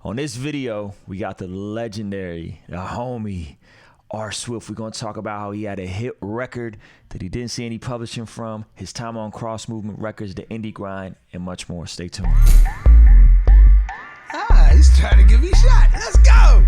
On this video, we got the legendary, the homie, RSwift. We're going to talk about how he had a hit record that he didn't see any publishing from, his time on Cross Movement Records, the indie grind, and much more. Stay tuned. He's trying to give me a shot. Let's go.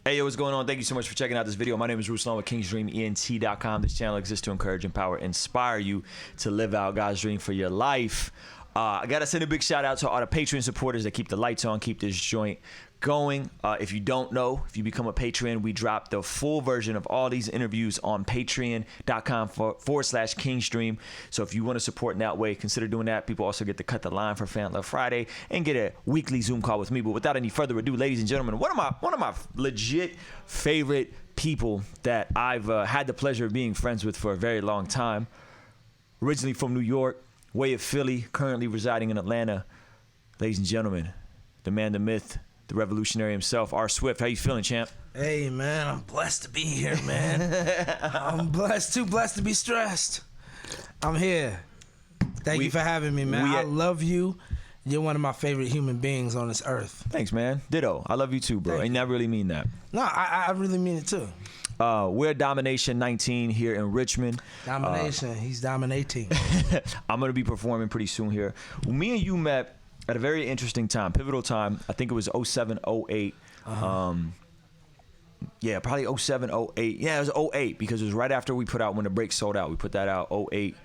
Hey, yo, what's going on? Thank you so much for checking out this video. My name is Ruslan with KingsDreamENT.com. This channel exists to encourage, empower, inspire you to live out God's dream for your life. I got to send a big shout out to all the Patreon supporters that keep the lights on, keep this joint going. If you don't know, if you become a Patreon, we drop the full version of all these interviews on patreon.com/KingsDream. So if you want to support in that way, consider doing that. People also get to cut the line for Fan Love Friday and get a weekly Zoom call with me. But without any further ado, ladies and gentlemen, one of my legit favorite people that I've had the pleasure of being friends with for a very long time. Originally from New York, way of Philly, currently residing in Atlanta. Ladies and gentlemen, the man, the myth, the revolutionary himself, RSwift. How you feeling, champ? Hey, man, I'm blessed to be here, man. I'm too blessed to be stressed. I'm here. Thank you for having me, man. I love you. You're one of my favorite human beings on this earth. Thanks, man. Ditto. I love you too, bro. And I really mean that. No, I really mean it too. We're Domination 19 here in Richmond. Domination. He's dominating. I'm going to be performing pretty soon here. Me and you met at a very interesting time, pivotal time. I think it was 07, 08. Yeah, probably 07, 08. Yeah, it was 08 because it was right after we put out When the Break sold out. We put that out 08,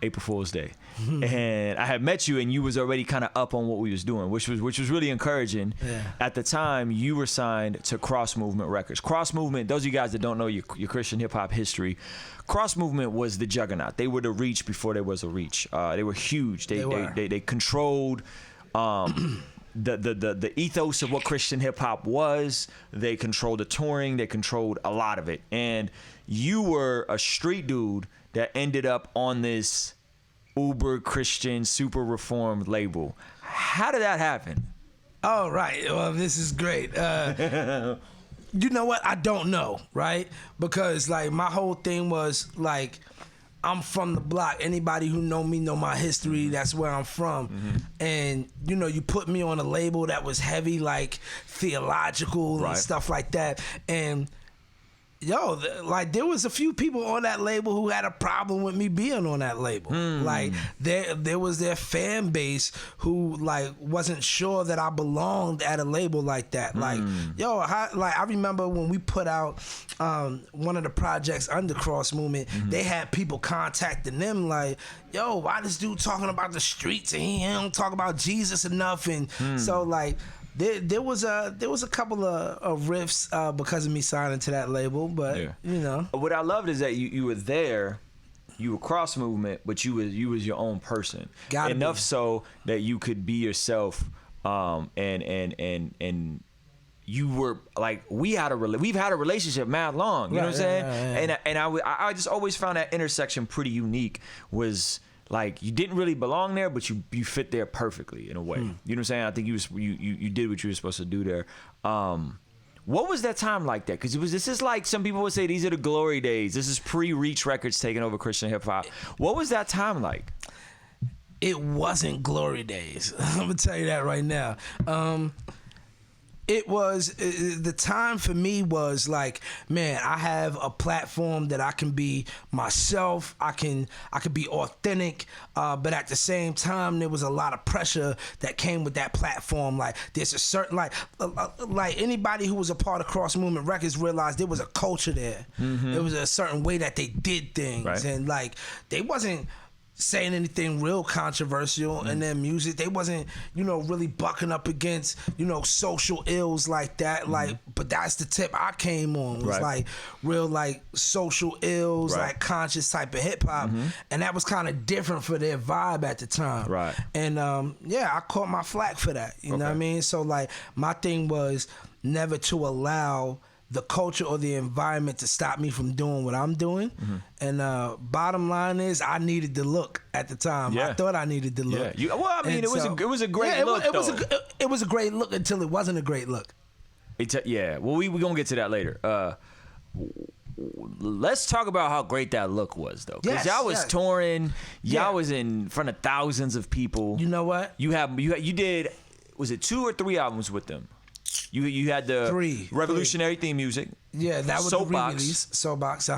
April Fool's Day. And I had met you and you was already kind of up on what we was doing, which was really encouraging. Yeah. At the time, you were signed to Cross Movement Records. Cross Movement, those of you guys that don't know your Christian hip hop history, Cross Movement was the juggernaut. They were the reach before there was a reach. They were huge. They controlled the ethos of what Christian hip hop was. They controlled the touring. They controlled a lot of it. And you were a street dude that ended up on this uber Christian, super reformed label. How did that happen? Oh, right. Well, this is great. You know what? I don't know, right? Because, like, my whole thing was, like, I'm from the block. Anybody who know me know my history. That's where I'm from. And, you know, you put me on a label that was heavy, like, theological and stuff like that. And yo, like there was a few people on that label who had a problem with me being on that label. Like there was their fan base who like wasn't sure that I belonged at a label like that. Like yo, I remember when we put out one of the projects under Cross Movement, they had people contacting them like, yo, why this dude talking about the streets and he don't talk about Jesus enough? And so like There was a couple of riffs because of me signing to that label, but you know. What I loved is that you were there, you were Cross Movement, but you was your own person. Enough so that you could be yourself, and you were like we've had a relationship mad long. You know what I'm saying? And I just always found that intersection pretty unique. Was like you didn't really belong there, but you fit there perfectly in a way. You know what I'm saying? I think you did what you were supposed to do there. What was that time like that? Because this is like some people would say these are the glory days. This is pre-Reach Records taking over Christian hip hop. What was that time like? It wasn't glory days. I'm gonna tell you that right now. It was the time for me was like, man, I have a platform that I can be myself. I can be authentic, but at the same time, there was a lot of pressure that came with that platform. Like there's a certain like anybody who was a part of Cross Movement Records realized there was a culture there. There was a certain way that they did things, and like they wasn't saying anything real controversial in their music. They wasn't, you know, really bucking up against, you know, social ills like that. Like, but that's the tip I came on. Was like real like social ills, like conscious type of hip hop. And that was kind of different for their vibe at the time. And yeah, I caught my flack for that. You know what I mean? So like my thing was never to allow the culture or the environment to stop me from doing what I'm doing. And bottom line is, I needed the look at the time. I thought I needed the look. Well, I mean, it was a great look. It was a great look until it wasn't a great look. Yeah. Well, we gonna get to that later. Let's talk about how great that look was, though. Because y'all was touring. Y'all was in front of thousands of people. You know what? You did. Was it 2 or 3 albums with them? You had the 3 revolutionary theme music. Yeah, that was Soapbox. the re-release. Soapbox,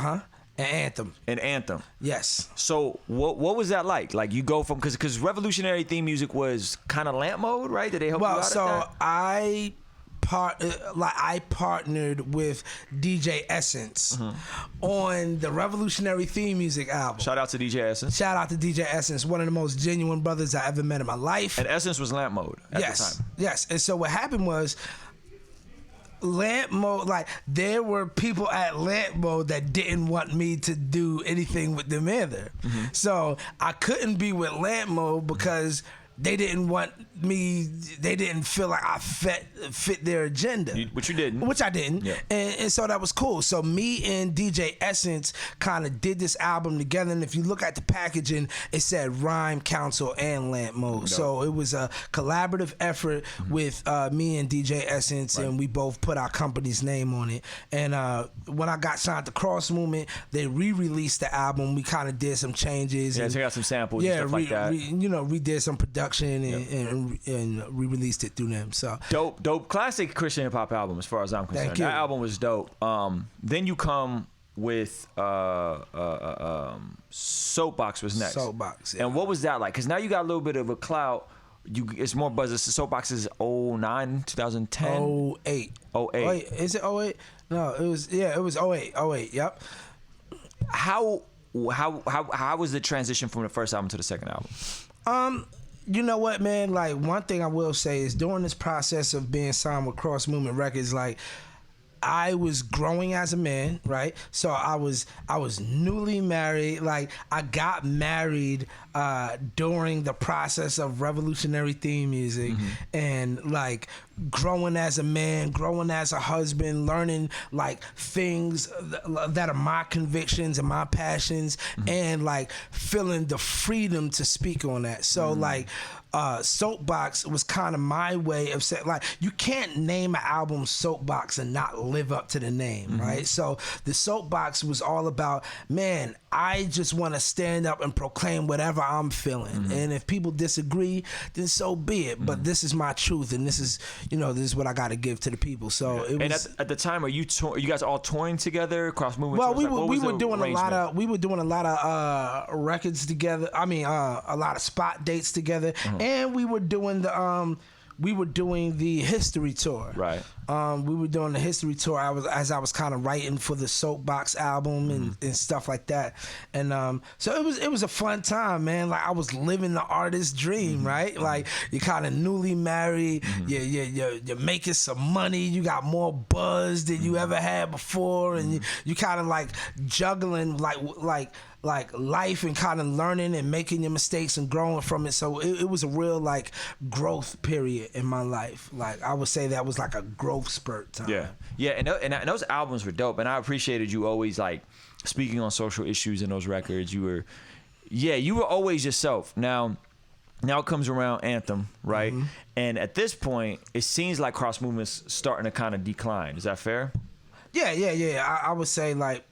and Anthem. Yes. So what was that like? Like you go from because revolutionary theme music was kind of lamp mode, right? Did they help you out? Well, so at that? I partnered with DJ Essence on the revolutionary theme music album. Shout out to DJ Essence. Shout out to DJ Essence, one of the most genuine brothers I ever met in my life. And Essence was lamp mode at the time. Yes. And so what happened was, lamp mode, like there were people at lamp mode that didn't want me to do anything with them either. So I couldn't be with lamp mode because they didn't want me. They didn't feel like I fit their agenda. Which you didn't. Which I didn't. Yeah. And so that was cool. So me and DJ Essence kind of did this album together. And if you look at the packaging, it said Rhyme Council and Lamp Mode. So it was a collaborative effort with me and DJ Essence, and we both put our company's name on it. And when I got signed to Cross Movement, they re-released the album. We kind of did some changes. Yeah, check out some samples and stuff like that. Redid some production and re-released it through them. So dope classic Christian hip hop album as far as I'm concerned. Thank you. That album was dope. Then you come with Soapbox was next. Soapbox, yeah. And what was that like? Because now you got a little bit of a clout. It's more buzz. Soapbox is 09, 2010? 08. 08. Is it 08? No, it was 08. 08, yep. How was the transition from the first album to the second album? You know what, man? Like, one thing I will say is during this process of being signed with Cross Movement Records, like, I was growing as a man, right? So I was newly married. Like, I got married during the process of revolutionary theme music, and like growing as a man, growing as a husband, learning like things that are my convictions and my passions, and like feeling the freedom to speak on that. So like Soapbox was kind of my way of saying, like, you can't name an album Soapbox and not live up to the name, right? So the Soapbox was all about, man, I just want to stand up and proclaim whatever I'm feeling. And if people disagree, then so be it. But this is my truth, and this is what I got to give to the people. So it was. And at the time, are you guys all touring together, Cross Movement? Well, we were doing a lot of records together. I mean, a lot of spot dates together, and we were doing the history tour. Right. We were doing the history tour. I was kind of writing for the Soapbox album and stuff like that. And so it was a fun time, man. Like, I was living the artist dream, right? Like, you're kind of newly married. You're making some money. You got more buzz than you ever had before, and you kind of like juggling like life and kind of learning and making your mistakes and growing from it. So it was a real like growth period in my life. Like, I would say that was like a growth spurt time. Yeah, and those albums were dope, and I appreciated you always like speaking on social issues in those records. You were always yourself. Now it comes around Anthem, right? And at this point, it seems like Cross Movement's starting to kind of decline. Is that fair? Yeah. I would say, like,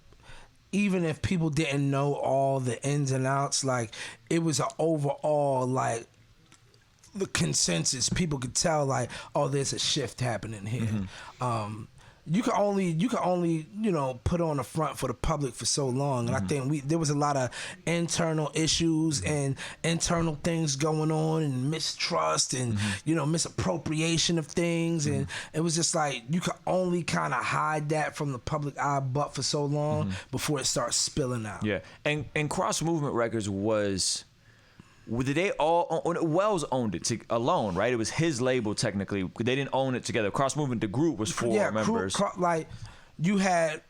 even if people didn't know all the ins and outs, like, it was an overall, like, the consensus. People could tell, like, oh, there's a shift happening here. You can only put on the front for the public for so long, and I think there was a lot of internal issues and internal things going on, and mistrust and misappropriation of things, and it was just like you could only kind of hide that from the public eye, but for so long before it starts spilling out. Yeah, and Cross Movement Records was. Did they all own, Wells owned it alone, right? It was his label technically. They didn't own it together. Cross Movement, the group was 4 members. Like, you had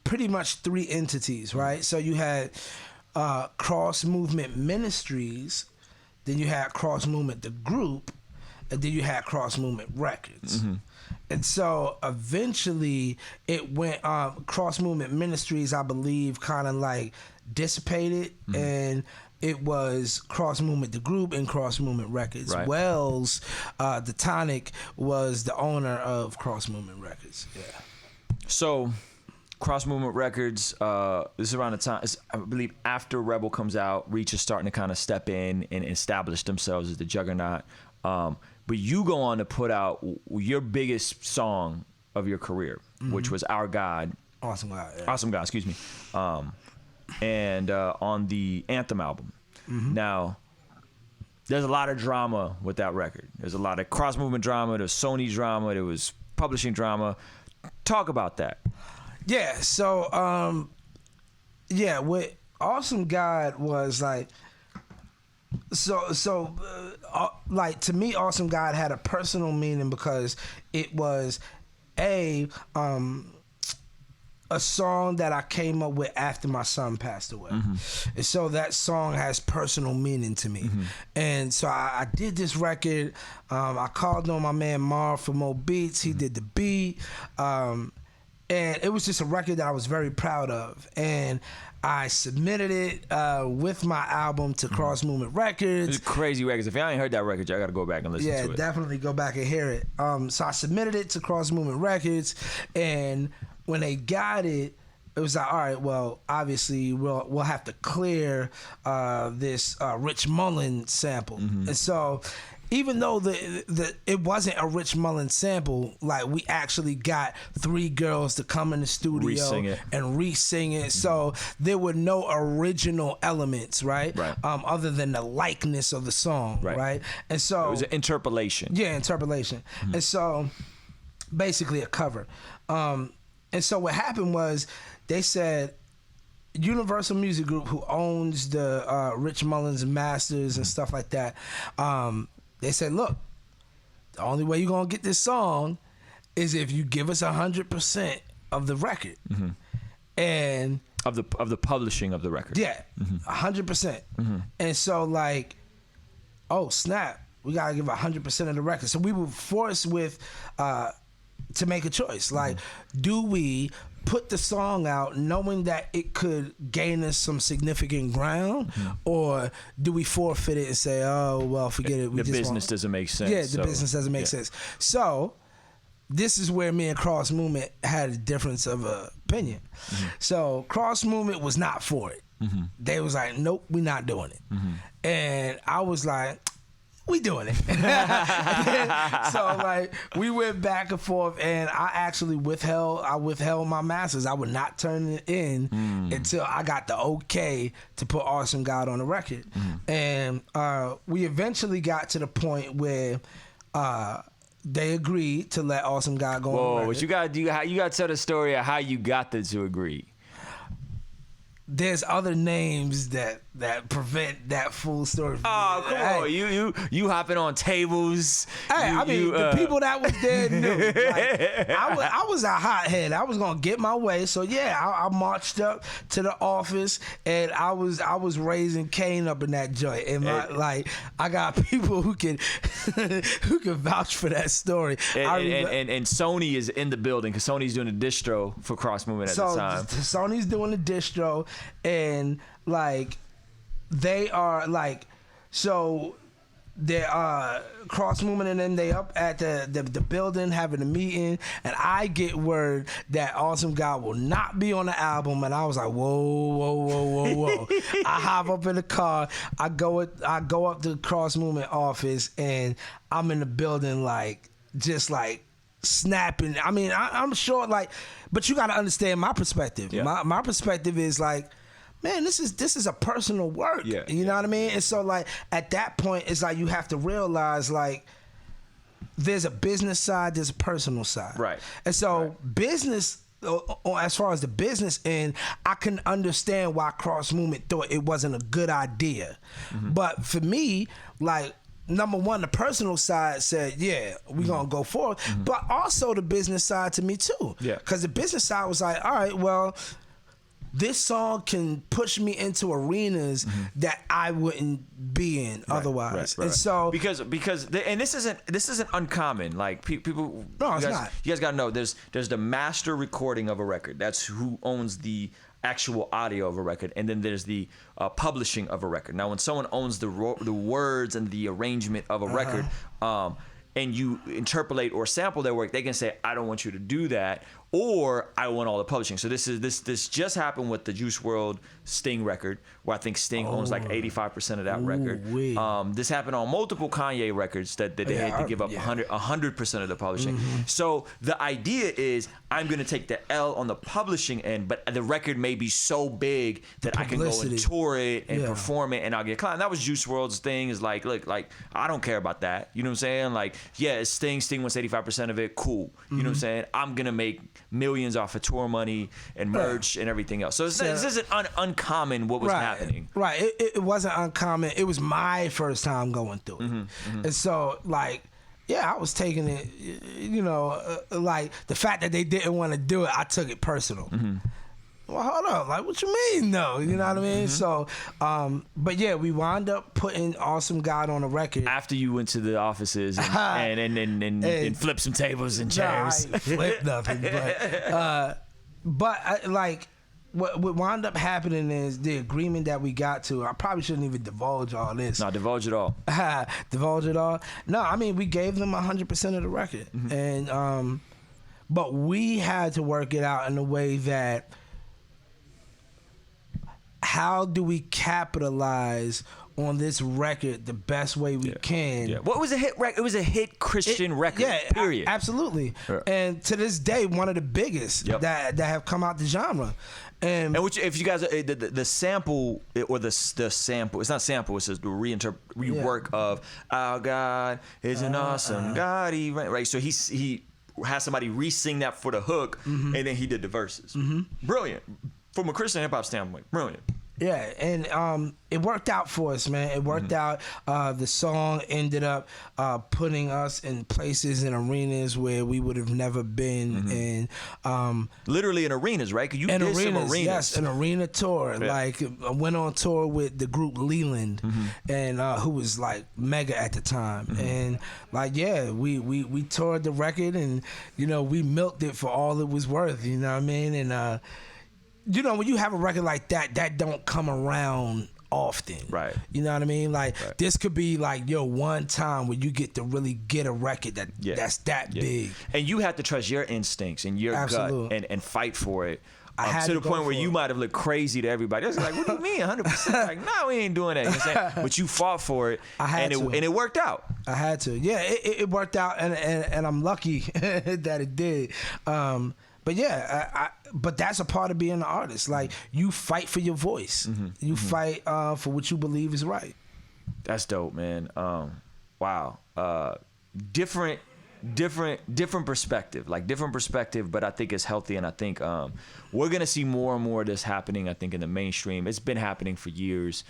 pretty much 3 entities, right? So you had Cross Movement Ministries, then you had Cross Movement the group, and then you had Cross Movement Records. And so eventually it went, Cross Movement Ministries, I believe, kind of like dissipated, and it was Cross Movement, the group, and Cross Movement Records. Right. Wells, the Tonic, was the owner of Cross Movement Records. Yeah. So, Cross Movement Records, this is around the time, I believe after Rebel comes out, Reach is starting to kind of step in and establish themselves as the juggernaut. But you go on to put out your biggest song of your career, which was Our God. Awesome God. Yeah. Awesome God, excuse me. And on the Anthem album. Now, there's a lot of drama with that record. There's a lot of Cross Movement drama, there's Sony drama, there was publishing drama. Talk about that. Yeah, so what Awesome God was like, like to me, Awesome God had a personal meaning because it was a song that I came up with after my son passed away. And so that song has personal meaning to me. And so I did this record. I called on my man Marv for Mo Beats. He did the beat. And it was just a record that I was very proud of. And I submitted it with my album to Cross Movement Records. It's crazy records. If y'all ain't heard that record, y'all gotta go back and listen to it. Yeah, definitely go back and hear it. So I submitted it to Cross Movement Records, and when they got it, it was like, all right, well, obviously we'll have to clear this Rich Mullen sample. And so even though it wasn't a Rich Mullen sample, like we actually got 3 girls to come in the studio and re-sing it. So there were no original elements, right? Other than the likeness of the song, right? And so it was an interpolation. Yeah, interpolation. And so basically a cover. And so what happened was they said Universal Music Group, who owns the Rich Mullins masters and stuff like that, they said, look, the only way you're going to get this song is if you give us 100% of the record. And of the publishing of the record. Yeah, 100%. And so like, oh snap, we got to give 100% of the record. So we were forced with to make a choice. Like, do we put the song out knowing that it could gain us some significant ground, or do we forfeit it and say, oh, well, forget it. The business doesn't make sense. Yeah, the business doesn't make sense. So this is where me and Cross Movement had a difference of opinion. So Cross Movement was not for it. They was like, nope, we're not doing it. And I was like, we doing it. So like we went back and forth, and I actually withheld my masters. I would not turn it in until I got the okay to put Awesome God on the record. And we eventually got to the point where they agreed to let Awesome God go on the record. But you got to tell the story of how you got them to agree. There's other names that prevent that full story. Oh, come on. You hopping on tables. Hey, the people that was there knew. Like, I was a hothead. I was gonna get my way. So yeah, I marched up to the office, and I was raising Cain up in that joint. And I got people who can vouch for that story. And Sony is in the building because Sony's doing a distro for Cross Movement at the time. Sony's doing the distro. And like they are like, so they're Cross Movement, and then they up at the building having a meeting, and I get word that Awesome God will not be on the album, and I was like, whoa. I hop up in the car, I go up to the Cross Movement office, and I'm in the building like just like snapping. I mean, I'm sure like, but you got to understand my perspective. My perspective is like, man, this is a personal work. You know what I mean? And so like at that point, it's like you have to realize like there's a business side, there's a personal side. Right. And so business, as far as the business end, I can understand why Cross Movement thought it wasn't a good idea. But for me, like, number one, the personal side said, yeah, we're going to go forward. But also the business side to me too. Because the business side was like, all right, well, this song can push me into arenas that I wouldn't be in otherwise. And so because and this isn't uncommon. Like people, no, it's not. You guys gotta know there's the master recording of a record. That's who owns the actual audio of a record, and then there's the publishing of a record. Now, when someone owns the words and the arrangement of a record, and you interpolate or sample their work, they can say, I don't want you to do that, or I want all the publishing. So this just happened with the Juice WRLD Sting record, where I think Sting owns like 85% of that record. This happened on multiple Kanye records that they had to give up 100% of the publishing. So the idea is, I'm going to take the L on the publishing end, but the record may be so big that I can go and tour it and perform it, and I'll get clout. And that was Juice WRLD's thing, is like, look, like, I don't care about that. You know what I'm saying? Like, yeah, it's Sting wants 85% of it. Cool. You know what I'm saying? I'm going to make millions off of tour money and merch and everything else. So this isn't uncommon what was happening. Right. It wasn't uncommon. It was my first time going through it. And so, like, yeah, I was taking it, you know, like, the fact that they didn't want to do it, I took it personal. Well, hold up, like, what you mean, though? You know what I mean? So, but yeah, we wound up putting Awesome God on a record. After you went to the offices and flipped some tables and chairs. Nah, I ain't flipped nothing, but like, what wound up happening is the agreement that we got to. I probably shouldn't even divulge all this. No, divulge it all. Divulge it all. No, I mean, we gave them 100% of the record, and but we had to work it out in a way that, how do we capitalize on this record the best way we can? What was a hit record? It was a hit Christian record. Period. Absolutely. And to this day, one of the biggest that have come out the genre. And which, if you guys, the sample, or the sample, it's not sample, it's just the rework of Our God is an awesome God, right? So he has somebody re-sing that for the hook, and then he did the verses. Brilliant. From a Christian hip hop standpoint, brilliant. Yeah, and it worked out for us, man. It worked out. The song ended up putting us in places and arenas where we would have never been. And literally in arenas, right? You did some arenas. Yes, an arena tour. Yeah. Like, I went on tour with the group Leland, and who was like mega at the time. And like, yeah, we toured the record, and you know, we milked it for all it was worth. You know what I mean? And you know, when you have a record like that, that don't come around often. Right. You know what I mean? Like, this could be like, one time where you get to really get a record that's that big. And you have to trust your instincts and your gut and fight for it. To the point where you might have looked crazy to everybody. It's like, what do you mean 100%? Like, no, we ain't doing that. You know what I'm saying? But you fought for it, and it worked out. I had to. Yeah, it worked out, and I'm lucky that it did. But yeah, but that's a part of being an artist. Like, you fight for your voice. You fight for what you believe is right. That's dope, man. Wow. Different perspective. Like, different perspective, but I think it's healthy, and I think we're gonna see more and more of this happening, I think, in the mainstream. It's been happening for years.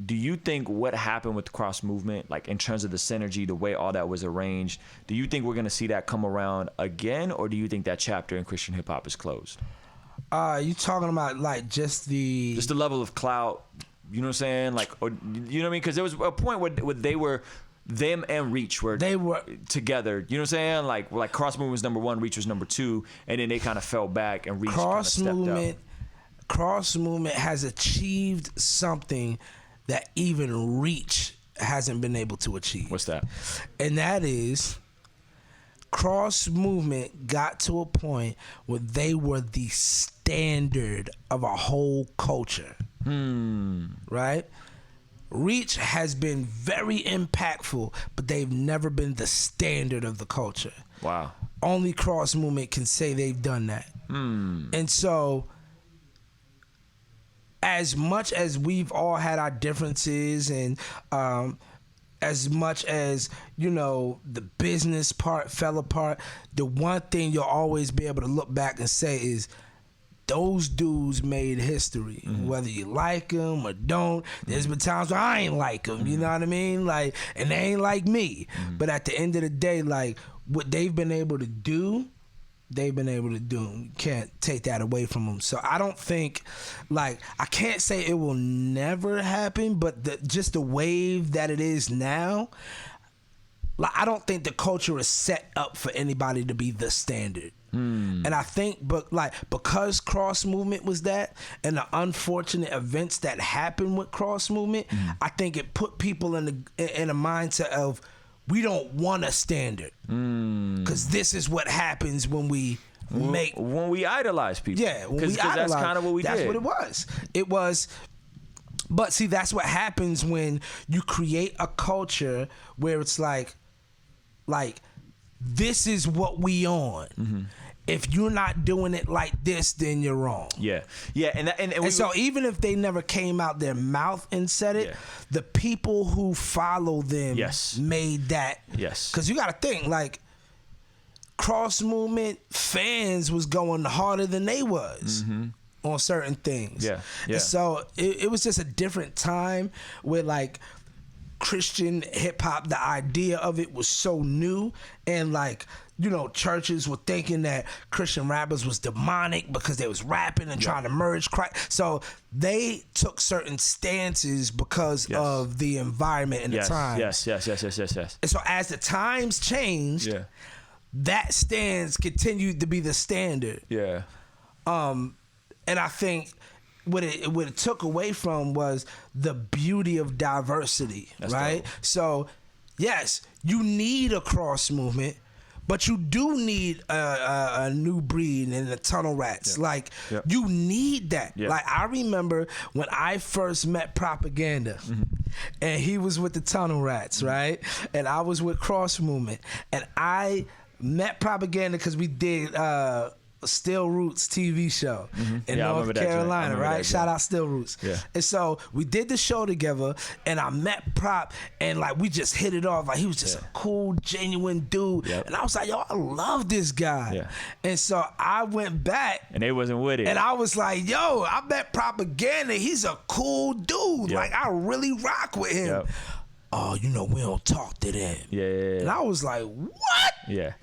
Do you think what happened with the cross movement, like in terms of the synergy, the way all that was arranged, do you think we're going to see that come around again, or do you think that chapter in Christian hip hop is closed? You talking about like just the level of clout, you know what I'm saying? Like, or, you know what I mean? Because there was a point where them and Reach were together. You know what I'm saying? Like Cross Movement was number 1, Reach was number 2, and then they kind of fell back and Reach kind of stepped up. Cross Movement has achieved something that even Reach hasn't been able to achieve. What's that? And that is, Cross Movement got to a point where they were the standard of a whole culture. Right? Reach has been very impactful, but they've never been the standard of the culture. Wow. Only Cross Movement can say they've done that. And so, as much as we've all had our differences, and as much as, you know, the business part fell apart, the one thing you'll always be able to look back and say is, those dudes made history. Whether you like them or don't, there's been times where I ain't like them, you know what I mean? Like, and they ain't like me. But at the end of the day, like, what they've been able to do, they've been able to do. You can't take that away from them. So I don't think, like, I can't say it will never happen, but just the wave that it is now, like I don't think the culture is set up for anybody to be the standard. And I think, but like because cross movement was that, and the unfortunate events that happened with cross movement, I think it put people in a mindset of we don't want a standard because this is what happens when we when we idolize people. Yeah, because that's kind of what we did. That's what it was. It was. But see, that's what happens when you create a culture where it's like this is what we on. If you're not doing it like this, then you're wrong. Yeah, and so even if they never came out their mouth and said it, the people who follow them made that. Yes, because you got to think like cross movement fans was going harder than they was. On certain things. Yeah. And so it was just a different time where like Christian hip hop, the idea of it was so new, and like, you know, churches were thinking that Christian rappers was demonic because they was rapping and trying to merge Christ. So they took certain stances because of the environment and the time. Yes. And so as the times changed, that stance continued to be the standard. Yeah. And I think what it took away from was the beauty of diversity, right? Dope. So, yes, you need a cross movement, but you do need a new breed and the tunnel rats. Like, you need that. Like, I remember when I first met Propaganda, and he was with the tunnel rats, right? And I was with cross movement. And I met Propaganda because we did... Still Roots TV show in North Carolina, right? Shout out Still Roots. Yeah. And so we did the show together, and I met Prop, and like we just hit it off. Like he was just a cool, genuine dude, and I was like, yo, I love this guy. Yeah. And so I went back, and they wasn't with it, and I was like, yo, I met Propaganda. He's a cool dude. Like I really rock with him. Oh, you know, we don't talk to them. Yeah. And I was like, what? Yeah.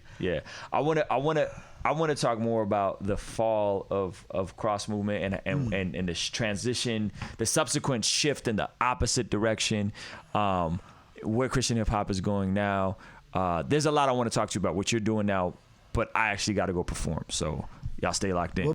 I want to talk more about the fall of cross movement and the transition, the subsequent shift in the opposite direction, where Christian hip hop is going now. There's a lot I want to talk to you about what you're doing now, but I actually got to go perform. So y'all stay locked in.